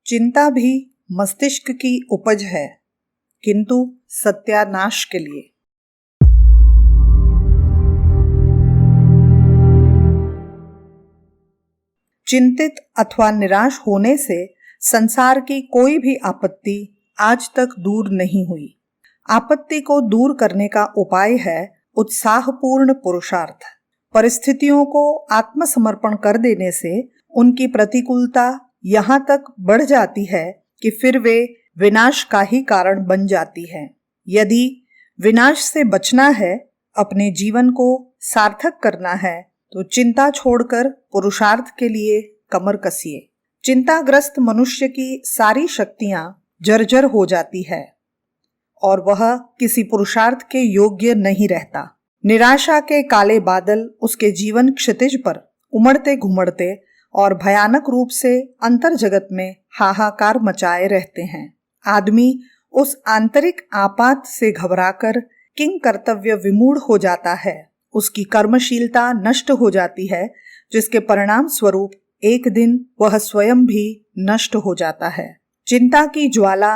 चिंता भी मस्तिष्क की उपज है, किंतु सत्यानाश के लिए। चिंतित अथवा निराश होने से संसार की कोई भी आपत्ति आज तक दूर नहीं हुई। आपत्ति को दूर करने का उपाय है उत्साहपूर्ण पुरुषार्थ। परिस्थितियों को आत्मसमर्पण कर देने से उनकी प्रतिकूलता यहाँ तक बढ़ जाती है कि फिर वे विनाश का ही कारण बन जाती है। यदि विनाश से बचना है, अपने जीवन को सार्थक करना है, तो चिंता छोड़कर पुरुषार्थ के लिए कमर कसिए। चिंताग्रस्त मनुष्य की सारी शक्तियां जर्जर हो जाती है और वह किसी पुरुषार्थ के योग्य नहीं रहता। निराशा के काले बादल उसके जीवन क्षितिज पर उमड़ते घुमड़ते और भयानक रूप से अंतर जगत में हाहाकार मचाए रहते हैं। आदमी उस आंतरिक आपात से घबराकर किंग कर्तव्य विमूढ़ हो जाता है। उसकी कर्मशीलता नष्ट हो जाती है, जिसके परिणाम स्वरूप एक दिन वह स्वयं भी नष्ट हो जाता है। चिंता की ज्वाला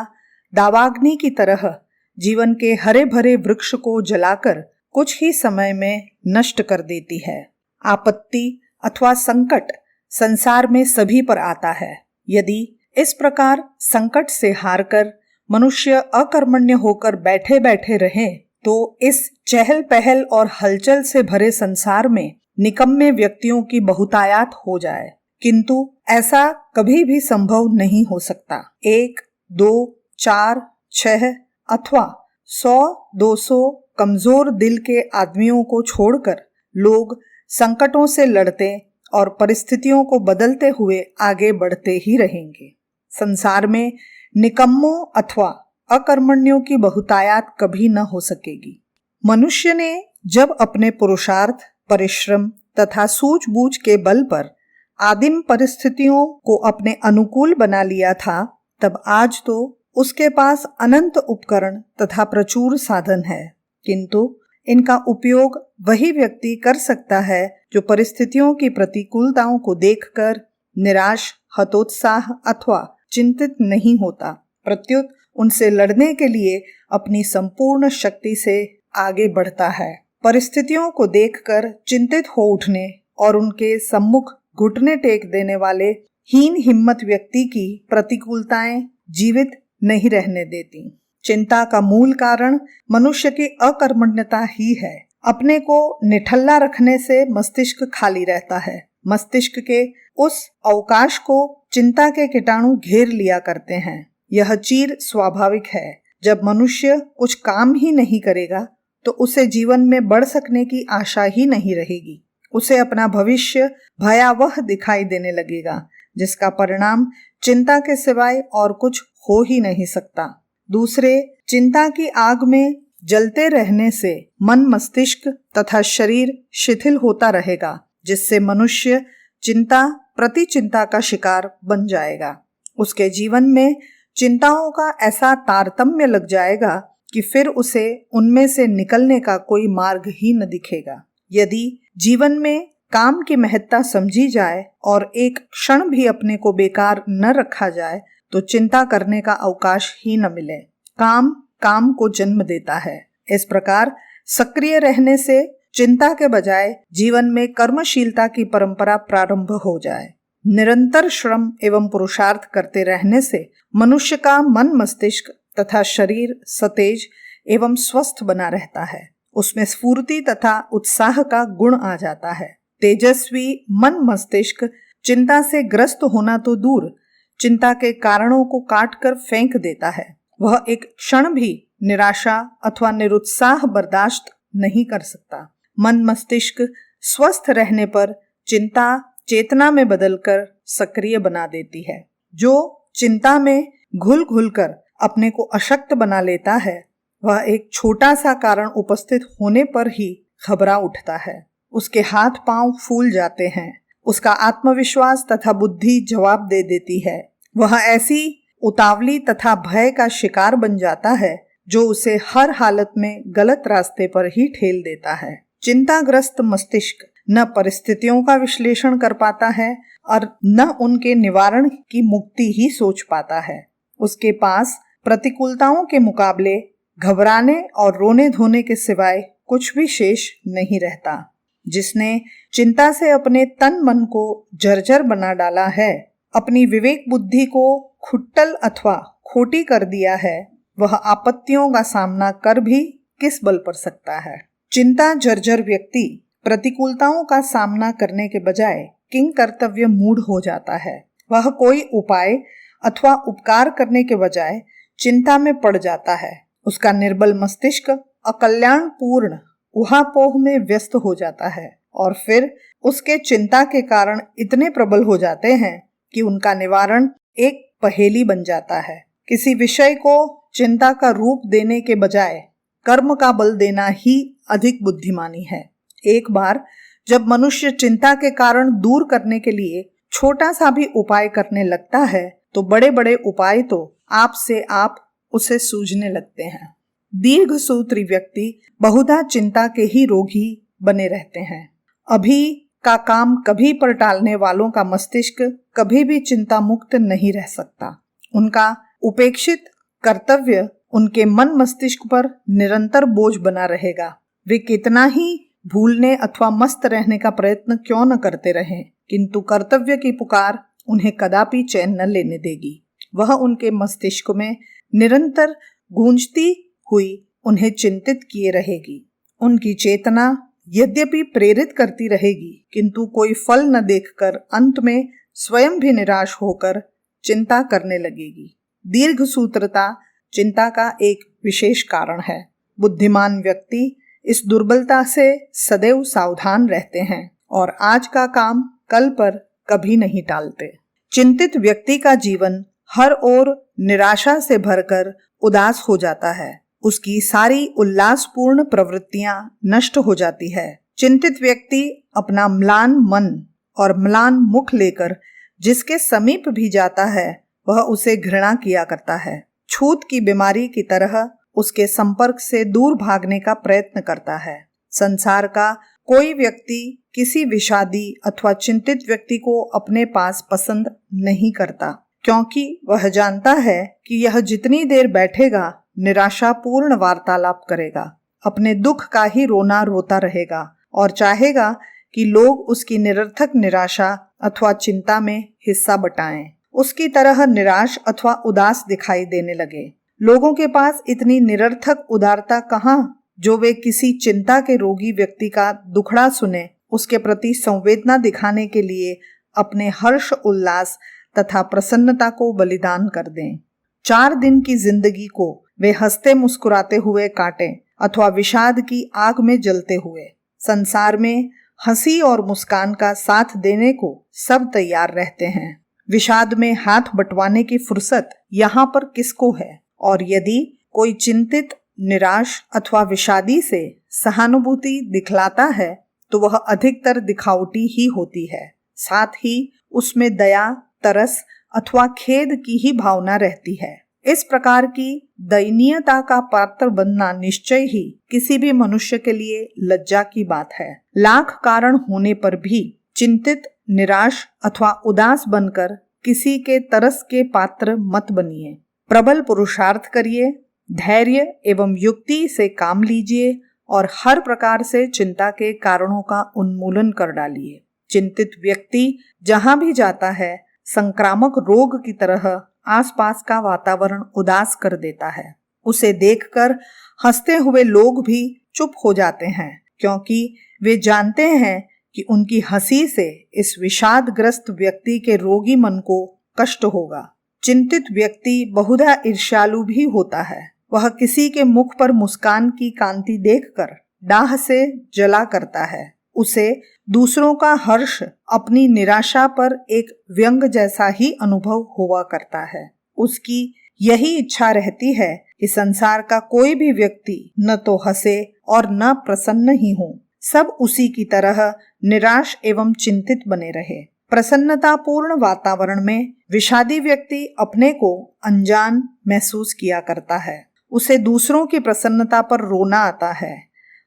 दावाग्नि की तरह जीवन के हरे भरे वृक्ष को जलाकर कुछ ही समय में नष्ट कर देती है। आपत्ति अथवा संकट संसार में सभी पर आता है। यदि इस प्रकार संकट से हारकर मनुष्य अकर्मण्य होकर बैठे बैठे रहे, तो इस चहल पहल और हलचल से भरे संसार में निकम्मे व्यक्तियों की बहुतायात हो जाए, किंतु ऐसा कभी भी संभव नहीं हो सकता। 1, 2, 4, 6 अथवा 100-200 कमजोर दिल के आदमियों को छोड़कर लोग संकटों से लड़ते और परिस्थितियों को बदलते हुए आगे बढ़ते ही रहेंगे। संसार में निकम्मों अथवा अकर्मण्यों की बहुतायात कभी न हो सकेगी। मनुष्य ने जब अपने पुरुषार्थ, परिश्रम तथा सूझबूझ के बल पर आदिम परिस्थितियों को अपने अनुकूल बना लिया था, तब आज तो उसके पास अनंत उपकरण तथा प्रचुर साधन है, किंतु इनका उपयोग वही व्यक्ति कर सकता है जो परिस्थितियों की प्रतिकूलताओं को देखकर निराश, हतोत्साह अथवा चिंतित नहीं होता, प्रत्युत उनसे लड़ने के लिए अपनी संपूर्ण शक्ति से आगे बढ़ता है। परिस्थितियों को देखकर चिंतित हो उठने और उनके सम्मुख घुटने टेक देने वाले हीन हिम्मत व्यक्ति की प्रतिकूलताएं जीवित नहीं रहने देती। चिंता का मूल कारण मनुष्य की अकर्मण्यता ही है। अपने को निठल्ला रखने से मस्तिष्क खाली रहता है। मस्तिष्क के उस अवकाश को चिंता के कीटाणु घेर लिया करते हैं। यह चीर स्वाभाविक है। जब मनुष्य कुछ काम ही नहीं करेगा, तो उसे जीवन में बढ़ सकने की आशा ही नहीं रहेगी। उसे अपना भविष्य भयावह दिखाई देने लगेगा, जिसका परिणाम चिंता के सिवाय और कुछ हो ही नहीं सकता। दूसरे, चिंता की आग में जलते रहने से मन, मस्तिष्क तथा शरीर शिथिल होता रहेगा, जिससे मनुष्य चिंता प्रति चिंता का शिकार बन जाएगा। उसके जीवन में चिंताओं का ऐसा तारतम्य लग जाएगा कि फिर उसे उनमें से निकलने का कोई मार्ग ही न दिखेगा। यदि जीवन में काम की महत्ता समझी जाए और एक क्षण भी अपने को बेकार न रखा जाए, तो चिंता करने का अवकाश ही न मिले। काम काम को जन्म देता है। इस प्रकार सक्रिय रहने से चिंता के बजाय जीवन में कर्मशीलता की परंपरा प्रारंभ हो जाए। निरंतर श्रम एवं पुरुषार्थ करते रहने से मनुष्य का मन, मस्तिष्क तथा शरीर सतेज एवं स्वस्थ बना रहता है। उसमें स्फूर्ति तथा उत्साह का गुण आ जाता है। तेजस्वी मन, मस्तिष्क चिंता से ग्रस्त होना तो दूर, चिंता के कारणों को काटकर फेंक देता है। वह एक क्षण भी निराशा अथवा निरुत्साह बर्दाश्त नहीं कर सकता। मन, मस्तिष्क स्वस्थ रहने पर चिंता चेतना में बदलकर सक्रिय बना देती है। जो चिंता में घुल घुल कर अपने को अशक्त बना लेता है, वह एक छोटा सा कारण उपस्थित होने पर ही घबरा उठता है। उसके हाथ पांव फूल जाते हैं। उसका आत्मविश्वास तथा बुद्धि जवाब दे देती है। वह ऐसी उतावली तथा भय का शिकार बन जाता है जो उसे हर हालत में गलत रास्ते पर ही ठेल देता है। चिंताग्रस्त मस्तिष्क न परिस्थितियों का विश्लेषण कर पाता है और न उनके निवारण की मुक्ति ही सोच पाता है। उसके पास प्रतिकूलताओं के मुकाबले घबराने और रोने धोने के सिवाय कुछ भी शेष नहीं रहता। जिसने चिंता से अपने तन मन को जर्जर बना डाला है, अपनी विवेक बुद्धि को खुट्टल अथवा खोटी कर दिया है, वह आपत्तियों का सामना कर भी किस बल पर सकता है। चिंता जर्जर व्यक्ति प्रतिकूलताओं का सामना करने के बजाय किंग कर्तव्य मूढ़ हो जाता है। वह कोई उपाय अथवा उपकार करने के बजाय चिंता में पड़ जाता है। उसका निर्बल मस्तिष्क अकल्याणपूर्ण उहापोह में व्यस्त हो जाता है और फिर उसके चिंता के कारण इतने प्रबल हो जाते हैं कि उनका निवारण एक पहेली बन जाता है। किसी विषय को चिंता का रूप देने के बजाय कर्म का बल देना ही अधिक बुद्धिमानी है। एक बार जब मनुष्य चिंता के कारण दूर करने के लिए छोटा सा भी उपाय करने लगता है तो बड़े बड़े उपाय तो आप से आप उसे सूझने लगते हैं। दीर्घ सूत्री व्यक्ति बहुधा चिंता के ही रोगी बने रहते हैं। अभी का काम कभी पर टालने वालों का मस्तिष्क कभी भी चिंता मुक्त नहीं रह सकता। उनका उपेक्षित कर्तव्य उनके मन मस्तिष्क पर निरंतर बोझ बना रहेगा। वे कितना ही भूलने अथवा मस्त रहने का प्रयत्न क्यों न करते रहें, किंतु कर्तव्य की पुकार उन्हें कदापि चैन न लेने देगी। वह उनके मस्तिष्क में निरंतर गूंजती हुई उन्हें चिंतित किए रहेगी। उनकी चेतना यद्यपि प्रेरित करती रहेगी, किंतु कोई फल न देखकर अंत में स्वयं भी निराश होकर चिंता करने लगेगी। दीर्घ सूत्रता चिंता का एक विशेष कारण है। बुद्धिमान व्यक्ति इस दुर्बलता से सदैव सावधान रहते हैं और आज का काम कल पर कभी नहीं टालते। चिंतित व्यक्ति का जीवन हर ओर निराशा से भरकर उदास हो जाता है। उसकी सारी उल्लासपूर्ण प्रवृत्तियां नष्ट हो जाती है। चिंतित व्यक्ति अपना म्लान मन और म्लान मुख लेकर जिसके समीप भी जाता है वह उसे घृणा किया करता है। छूत की बीमारी की तरह उसके संपर्क से दूर भागने का प्रयत्न करता है। संसार का कोई व्यक्ति किसी विषादी अथवा चिंतित व्यक्ति को अपने पास पसंद नहीं करता, क्योंकि वह जानता है कि यह जितनी देर बैठेगा निराशापूर्ण वार्तालाप करेगा, अपने दुख का ही रोना रोता रहेगा और चाहेगा कि लोग उसकी निरर्थक निराशा अथवा चिंता में हिस्सा बटाएं, उसकी तरह निराश अथवा उदास दिखाई देने लगे। लोगों के पास इतनी निरर्थक उदारता कहाँ जो वे किसी चिंता के रोगी व्यक्ति का दुखड़ा सुने, उसके प्रति संवेदना दिखाने के लिए अपने हर्ष उल्लास तथा प्रसन्नता को बलिदान कर दें। 4 दिन की जिंदगी को वे हंसते मुस्कुराते हुए काटें अथवा विषाद की आग में जलते हुए। संसार में हंसी और मुस्कान का साथ देने को सब तैयार रहते हैं। विषाद में हाथ बंटवाने की फुर्सत यहाँ पर किसको है? और यदि कोई चिंतित, निराश अथवा विषादी से सहानुभूति दिखलाता है तो वह अधिकतर दिखावटी ही होती है। साथ ही उसमें दया, तरस अथवा खेद की ही भावना रहती है। इस प्रकार की दयनीयता का पात्र बनना निश्चय ही किसी भी मनुष्य के लिए लज्जा की बात है। लाख कारण होने पर भी चिंतित, निराश अथवा उदास बनकर किसी के तरस के पात्र मत बनिए। प्रबल पुरुषार्थ करिए, धैर्य एवं युक्ति से काम लीजिए और हर प्रकार से चिंता के कारणों का उन्मूलन कर डालिए। चिंतित व्यक्ति जहां भी जाता है संक्रामक रोग की तरह आसपास का वातावरण उदास कर देता है। उसे देखकर हंसते हुए लोग भी चुप हो जाते हैं, क्योंकि वे जानते हैं कि उनकी हंसी से इस विषादग्रस्त व्यक्ति के रोगी मन को कष्ट होगा। चिंतित व्यक्ति बहुधा ईर्ष्यालु भी होता है। वह किसी के मुख पर मुस्कान की कांति देखकर डाह से जला करता है। उसे दूसरों का हर्ष अपनी निराशा पर एक व्यंग जैसा ही अनुभव हुआ करता है। उसकी यही इच्छा रहती है कि संसार का कोई भी व्यक्ति न तो हंसे और न प्रसन्न ही हो, सब उसी की तरह निराश एवं चिंतित बने रहे। प्रसन्नतापूर्ण वातावरण में विषादी व्यक्ति अपने को अनजान महसूस किया करता है। उसे दूसरों की प्रसन्नता पर रोना आता है,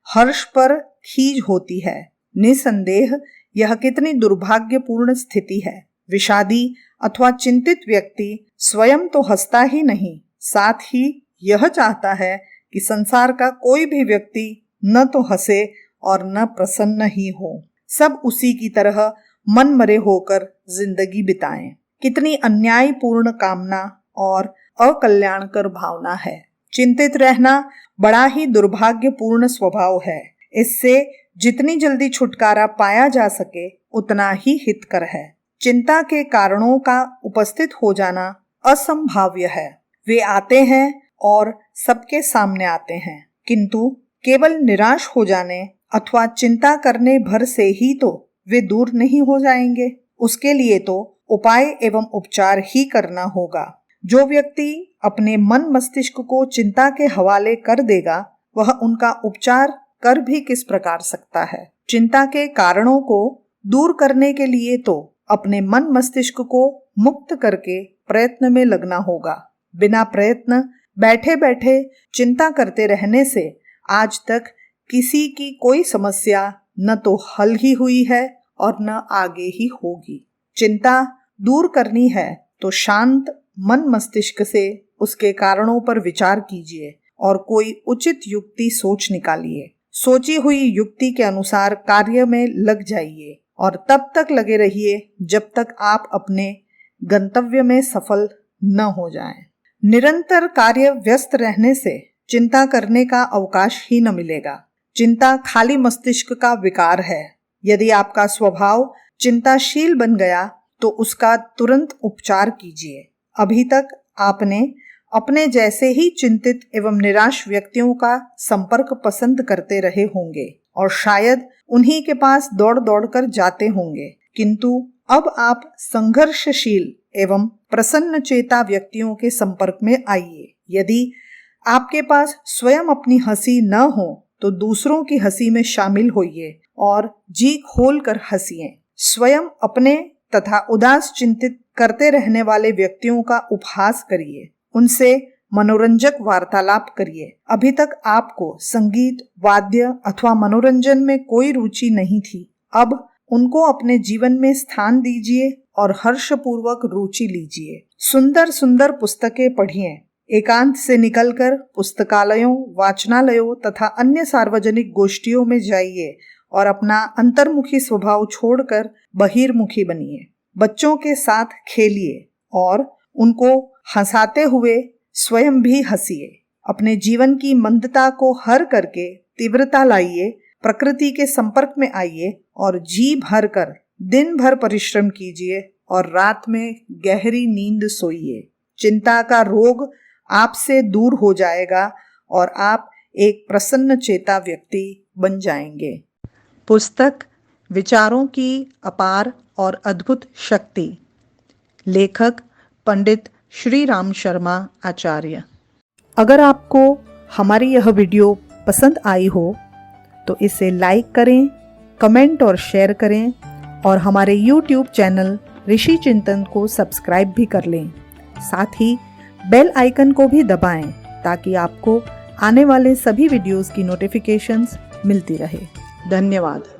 हर्ष पर खीज होती है। निसंदेह यह कितनी दुर्भाग्यपूर्ण स्थिति है। विषादी अथवा चिंतित व्यक्ति स्वयं तो हंसता ही नहीं, साथ ही यह चाहता है कि संसार का कोई भी व्यक्ति न तो हंसे और न प्रसन्न ही हो, सब उसी की तरह मनमरे होकर जिंदगी बिताएं। कितनी अन्यायपूर्ण कामना और अकल्याणकर भावना है। चिंतित रहना बड़ा ही दुर्भाग्यपूर्ण स्वभाव है। इससे जितनी जल्दी छुटकारा पाया जा सके उतना ही हितकर है। चिंता के कारणों का उपस्थित हो जाना असंभाव्य है। वे आते हैं और सबके सामने आते हैं, किंतु केवल निराश हो जाने अथवा चिंता करने भर से ही तो वे दूर नहीं हो जाएंगे। उसके लिए तो उपाय एवं उपचार ही करना होगा। जो व्यक्ति अपने मन मस्तिष्क को चिंता के हवाले कर देगा वह उनका उपचार कर भी किस प्रकार सकता है। चिंता के कारणों को दूर करने के लिए तो अपने मन मस्तिष्क को मुक्त करके प्रयत्न में लगना होगा। बिना प्रयत्न बैठे बैठे चिंता करते रहने से आज तक किसी की कोई समस्या न तो हल ही हुई है और न आगे ही होगी। चिंता दूर करनी है तो शांत मन मस्तिष्क से उसके कारणों पर विचार कीजिए और कोई उचित युक्ति सोच निकालिए। सोची हुई युक्ति के अनुसार कार्य में लग जाइए और तब तक लगे रहिए जब तक आप अपने गंतव्य में सफल न हो जाएं। निरंतर कार्य व्यस्त रहने से चिंता करने का अवकाश ही न मिलेगा। चिंता खाली मस्तिष्क का विकार है। यदि आपका स्वभाव चिंताशील बन गया तो उसका तुरंत उपचार कीजिए। अभी तक आपने अपने जैसे ही चिंतित एवं निराश व्यक्तियों का संपर्क पसंद करते रहे होंगे और शायद उन्हीं के पास दौड़ दौड़ कर जाते होंगे, किंतु अब आप संघर्षशील एवं प्रसन्न चेता व्यक्तियों के संपर्क में आइए। यदि आपके पास स्वयं अपनी हंसी न हो तो दूसरों की हंसी में शामिल होइए और जी खोल कर हंसिए। स्वयं अपने तथा उदास चिंतित करते रहने वाले व्यक्तियों का उपहास करिए, उनसे मनोरंजक वार्तालाप करिए। अभी तक आपको संगीत, वाद्य अथवा मनोरंजन में कोई रुचि नहीं थी, अब उनको अपने जीवन में स्थान दीजिए और हर्षपूर्वक रुचि लीजिए। सुंदर सुंदर पुस्तकें पढ़िए। एकांत से निकलकर पुस्तकालयों, वाचनालयों तथा अन्य सार्वजनिक गोष्ठियों में जाइए और अपना अंतर्मुखी स्वभाव छोड़कर बहिर्मुखी बनिए। बच्चों के साथ खेलिए और उनको हंसाते हुए स्वयं भी हंसिए। अपने जीवन की मंदता को हर करके तीव्रता लाइए। प्रकृति के संपर्क में आइए और जी भर कर दिन भर परिश्रम कीजिए और रात में गहरी नींद सोइए। चिंता का रोग आपसे दूर हो जाएगा और आप एक प्रसन्न चेता व्यक्ति बन जाएंगे। पुस्तक विचारों की अपार और अद्भुत शक्ति। लेखक पंडित श्री राम शर्मा आचार्य। अगर आपको हमारी यह वीडियो पसंद आई हो तो इसे लाइक करें, कमेंट और शेयर करें और हमारे YouTube चैनल ऋषि चिंतन को सब्सक्राइब भी कर लें। साथ ही बेल आइकन को भी दबाएं ताकि आपको आने वाले सभी वीडियोस की नोटिफिकेशंस मिलती रहे। धन्यवाद।